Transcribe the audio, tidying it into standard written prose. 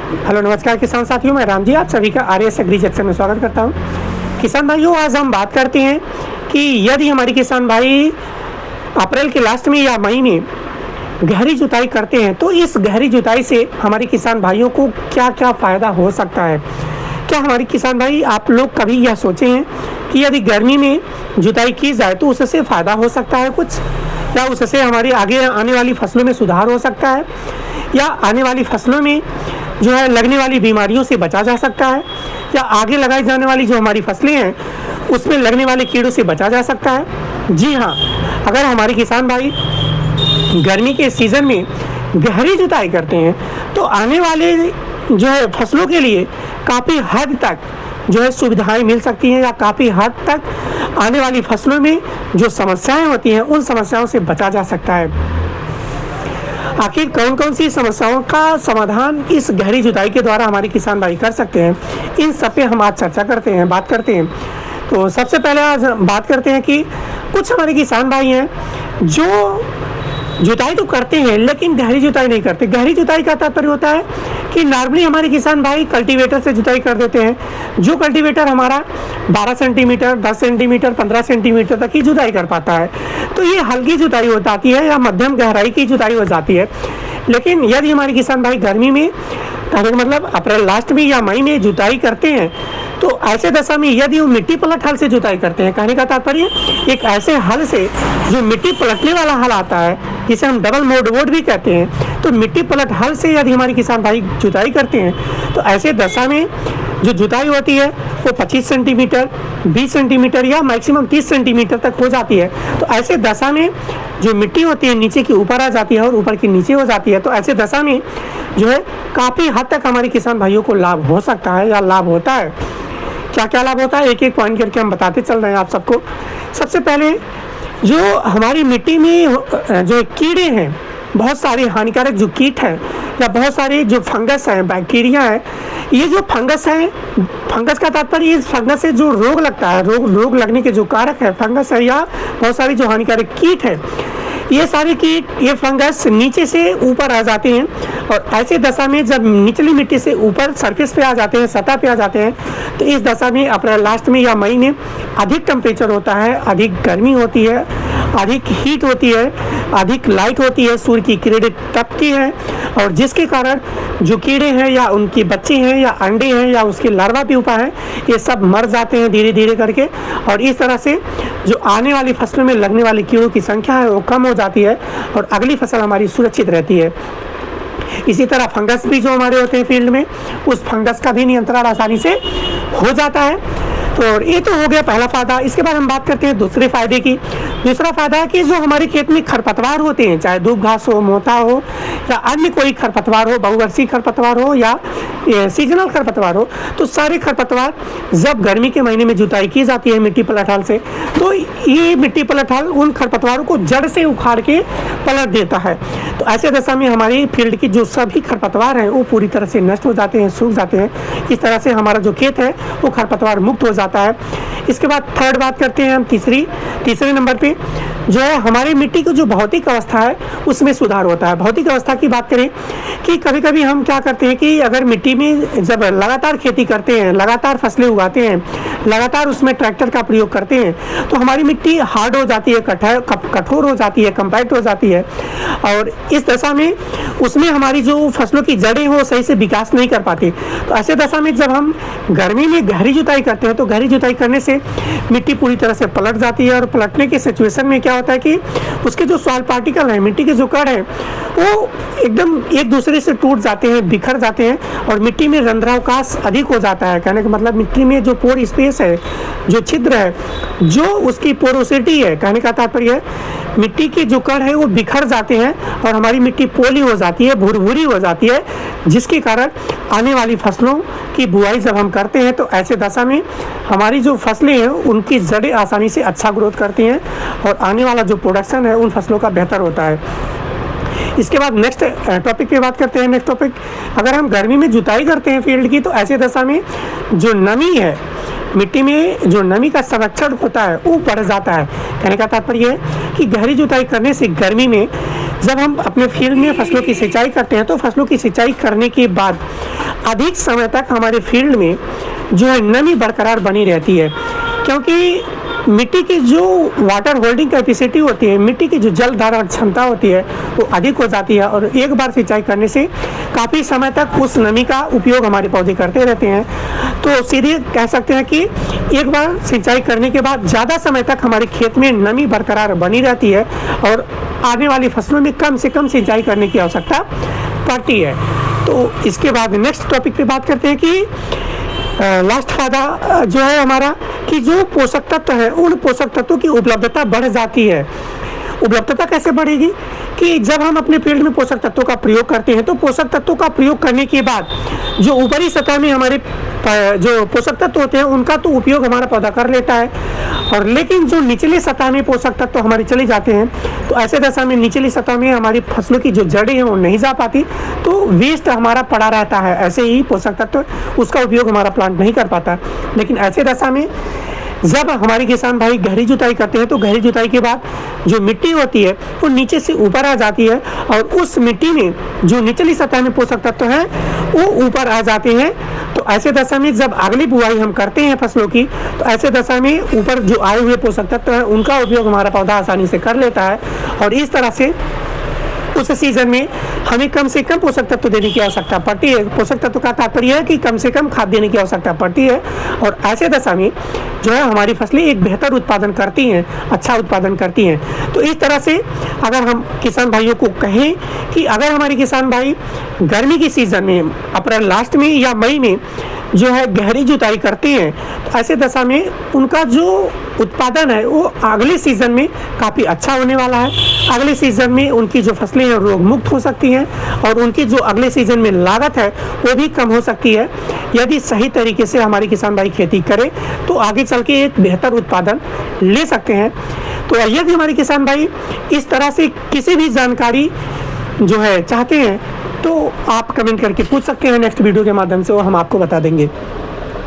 Hello नमस्कार किसान साथियों, मैं राम जी आप सभी का आरएस एग्री सेक्शन में स्वागत करता हूं। किसान भाइयों, आज हम बात करते हैं कि यदि हमारे किसान भाई अप्रैल के लास्ट में या मई में गहरी जुताई करते हैं तो इस गहरी जुताई से हमारे किसान भाइयों को क्या क्या फ़ायदा हो सकता है। क्या हमारे किसान भाई आप लोग कभी यह सोचे हैं कि यदि गर्मी में जुताई की जाए तो उससे फ़ायदा हो सकता है कुछ, या उससे हमारी आगे आने वाली फसलों में सुधार हो सकता है, या आने वाली फसलों में जो है लगने वाली बीमारियों से बचा जा सकता है, या आगे लगाई जाने वाली जो हमारी फसलें हैं उसमें लगने वाले कीड़ों से बचा जा सकता है। जी हाँ, अगर हमारे किसान भाई गर्मी के सीज़न में गहरी जुताई करते हैं तो आने वाले जो है फसलों के लिए काफ़ी हद तक जो है सुविधाएं मिल सकती हैं, या काफ़ी हद तक आने वाली फसलों में जो समस्याएं होती हैं उन समस्याओं से बचा जा सकता है। आखिर कौन कौन सी समस्याओं का समाधान इस गहरी जुताई के द्वारा हमारे किसान भाई कर सकते हैं, इन सब पे हम आज चर्चा करते हैं, बात करते हैं। तो सबसे पहले आज बात करते हैं कि कुछ हमारे किसान भाई हैं जो जुताई तो करते हैं लेकिन गहरी जुताई नहीं करते। गहरी जुताई का तात्पर्य होता है कि नॉर्मली हमारे किसान भाई कल्टीवेटर से जुताई कर देते हैं। जो कल्टीवेटर हमारा 12 सेंटीमीटर, 10 सेंटीमीटर, 15 सेंटीमीटर तक की जुताई कर पाता है, तो ये हल्की जुताई हो जाती है या मध्यम गहराई की जुताई हो जाती है। लेकिन यदि हमारे किसान भाई गर्मी में, मतलब अप्रैल लास्ट में या मई में जुताई करते हैं तो ऐसे दशा में यदि वो मिट्टी पलट हल से जुताई करते हैं, कहने का तात्पर्य एक ऐसे हल से जो मिट्टी पलटने वाला हल आता है जिसे हम डबल मोड भी कहते हैं, तो मिट्टी पलट हल से यदि हमारे किसान भाई जुताई करते हैं तो ऐसे दशा में जो जुताई होती है वो 25 सेंटीमीटर, 20 सेंटीमीटर या मैक्सिमम 30 सेंटीमीटर तक हो जाती है। तो ऐसे दशा में जो मिट्टी होती है नीचे की ऊपर आ जाती है और ऊपर की नीचे हो जाती है। तो ऐसे दशा में जो है काफ़ी हद तक हमारे किसान भाइयों को लाभ हो सकता है या लाभ होता है। क्या क्या लाभ होता है एक एक पॉइंट करके हम बताते चल रहे हैं आप सबको। सबसे पहले जो हमारी मिट्टी में जो कीड़े हैं, बहुत सारे हानिकारक जो कीट हैं या बहुत सारे जो फंगस हैं, बैक्टीरिया हैं, ये जो फंगस है, फंगस का तात्पर्य इस फंगस से जो रोग लगता है, रोग लगने के जो कारक है फंगस है, या बहुत सारी जो हानिकारक कीट है, ये सारे कीट, ये फंगस नीचे से ऊपर आ जाते हैं। और ऐसे दशा में जब निचली मिट्टी से ऊपर सरफेस पे आ जाते हैं, सतह पे आ जाते हैं, तो इस दशा में अप्रैल लास्ट में या मई में अधिक टेम्परेचर होता है, अधिक गर्मी होती है, अधिक हीट होती है, अधिक लाइट होती है, सूर्य की किरणें तपती हैं, और जिसके कारण जो कीड़े हैं या उनके बच्चे हैं या अंडे हैं या उसके लार्वा प्यूपा हैं, ये सब मर जाते हैं धीरे धीरे करके। और इस तरह से जो आने वाली फसलों में लगने वाली कीड़ों की संख्या है वो कम हो जाती है और अगली फसल हमारी सुरक्षित रहती है। इसी तरह फंगस भी जो हमारे होते हैं फील्ड में, उस फंगस का भी नियंत्रण आसानी से हो जाता है। तो ये तो हो गया पहला फ़ायदा। इसके बाद हम बात करते हैं दूसरे फ़ायदे की। दूसरा फ़ायदा है कि जो हमारे खेत में खरपतवार होते हैं, चाहे दूब घास हो, मोथा हो या अन्य कोई खरपतवार हो, बहुवर्षीय खरपतवार हो या सीजनल खरपतवार हो, तो सारे खरपतवार जब गर्मी के महीने में जुताई की जाती है मिट्टी पलट हल से, तो ये मिट्टी पलट हल उन खरपतवारों को जड़ से उखाड़ के पलट देता है। तो ऐसे दशा में हमारी फील्ड की जो सभी खरपतवार हैं वो पूरी तरह से नष्ट हो जाते हैं, सूख जाते हैं। इस तरह से हमारा जो खेत है वो खरपतवार मुक्त हो जाता है। इसके बाद थर्ड बात करते हैं हम तीसरे नंबर पे जो है हमारी मिट्टी की जो भौतिक अवस्था है उसमें सुधार होता है। भौतिक अवस्था की बात करें कि कभी कभी हम क्या करते हैं कि अगर मिट्टी में जब लगातार खेती करते हैं, लगातार फसलें उगाते हैं, लगातार उसमें ट्रैक्टर का प्रयोग करते हैं, तो हमारी मिट्टी हार्ड हो जाती है, कठोर हो जाती है, कम्पैक्ट हो जाती है, और इस दशा में उसमें हमारी जो फसलों की जड़ें हो सही से विकास नहीं कर पाती। तो ऐसे दशा में जब हम गर्मी में गहरी जुताई करते हैं तो गहरी जुताई करने से मिट्टी पूरी तरह से पलट जाती है, और पलटने के सिचुएशन में क्या होता है कि उसके जो सॉइल पार्टिकल हैं, मिट्टी के जो कण हैं, वो एकदम एक दूसरे से टूट जाते हैं, बिखर जाते हैं, और मिट्टी में रंध्रावकाश अधिक हो जाता है। कहने का मतलब मिट्टी में जो पोर स्पेस है, जो छिद्र है, जो उसकी पोरोसिटी है, कहने का तात्पर्य है मिट्टी के जो कण है वो बिखर जाते हैं और हमारी मिट्टी पोली हो जाती है, भुरभुरी हो जाती है, जिसके कारण आने वाली फसलों की बुआई जब हम करते हैं तो ऐसे दशा में हमारी जो फसलें हैं उनकी जड़ें आसानी से अच्छा ग्रोथ करती हैं और आने वाला जो प्रोडक्शन है उन फसलों का बेहतर होता है। इसके बाद नेक्स्ट टॉपिक पे बात करते हैं। नेक्स्ट टॉपिक, अगर हम गर्मी में जुताई करते हैं फील्ड की तो ऐसे दशा में जो नमी है, मिट्टी में जो नमी का संरक्षण होता है वो बढ़ जाता है। कहने का तात्पर्य है कि गहरी जुताई करने से गर्मी में जब हम अपने फील्ड में फसलों की सिंचाई करते हैं तो फसलों की सिंचाई करने के बाद अधिक समय तक हमारे फील्ड में जो है नमी बरकरार बनी रहती है, क्योंकि मिट्टी की जो वाटर होल्डिंग कैपेसिटी होती है, मिट्टी की जो जल धारण क्षमता होती है वो अधिक हो जाती है और एक बार सिंचाई करने से काफ़ी समय तक उस नमी का उपयोग हमारे पौधे करते रहते हैं। तो सीधे कह सकते हैं कि एक बार सिंचाई करने के बाद ज़्यादा समय तक हमारे खेत में नमी बरकरार बनी रहती है और आने वाली फसलों में कम से कम सिंचाई करने की आवश्यकता पड़ती है। तो इसके बाद नेक्स्ट टॉपिक पे बात करते हैं कि लास्ट फायदा जो है हमारा कि जो पोषक तत्व है उन पोषक तत्वों की उपलब्धता बढ़ जाती है। उपलब्धता कैसे बढ़ेगी कि जब हम अपने फील्ड में पोषक तत्वों का प्रयोग करते हैं तो पोषक तत्वों का प्रयोग करने के बाद जो ऊपरी सतह में हमारे जो पोषक तत्व होते हैं उनका तो उपयोग हमारा पौधा कर लेता है, और लेकिन जो निचली सतह में पोषक तत्व हमारे चले जाते हैं तो ऐसे दशा में निचली सतह में हमारी फसलों की जो जड़ें हैं वो नहीं जा पाती, तो वेस्ट हमारा पड़ा रहता है। ऐसे ही पोषक तत्व उसका उपयोग हमारा प्लांट नहीं कर पाता। लेकिन ऐसे दशा में जब हमारे किसान भाई गहरी जुताई करते हैं तो गहरी जुताई के बाद जो मिट्टी होती है वो नीचे से ऊपर आ जाती है और उस मिट्टी में जो निचली सतह में पोषक तत्व हैं वो ऊपर आ जाते हैं। तो ऐसे दशा में जब अगली बुआई हम करते हैं फसलों की तो ऐसे दशा में ऊपर जो आए हुए पोषक तत्व हैं उनका उपयोग हमारा पौधा आसानी से कर लेता है और इस तरह से उस सीजन में हमें कम से कम पोषक तत्व देने की आवश्यकता पड़ती है। पोषक तत्व का तात्पर्य है कि कम से कम खाद देने की आवश्यकता पड़ती है और ऐसे दशा में जो है हमारी फसलें एक बेहतर उत्पादन करती हैं, अच्छा उत्पादन करती हैं। तो इस तरह से अगर हम किसान भाइयों को कहें कि अगर हमारे किसान भाई गर्मी की सीज़न में अप्रैल लास्ट में या मई में जो है गहरी जुताई करते हैं तो ऐसे दशा में उनका जो उत्पादन है वो अगले सीज़न में काफ़ी अच्छा होने वाला है। अगले सीज़न में उनकी जो फसलें हैं रोग मुक्त हो सकती हैं और उनकी जो अगले सीज़न में लागत है वो भी कम हो सकती है। यदि सही तरीके से हमारे किसान भाई खेती करें तो आगे चल के एक बेहतर उत्पादन ले सकते हैं। तो यदि हमारे किसान भाई इस तरह से किसी भी जानकारी जो है चाहते हैं तो आप कमेंट करके पूछ सकते हैं, नेक्स्ट वीडियो के माध्यम से वो हम आपको बता देंगे।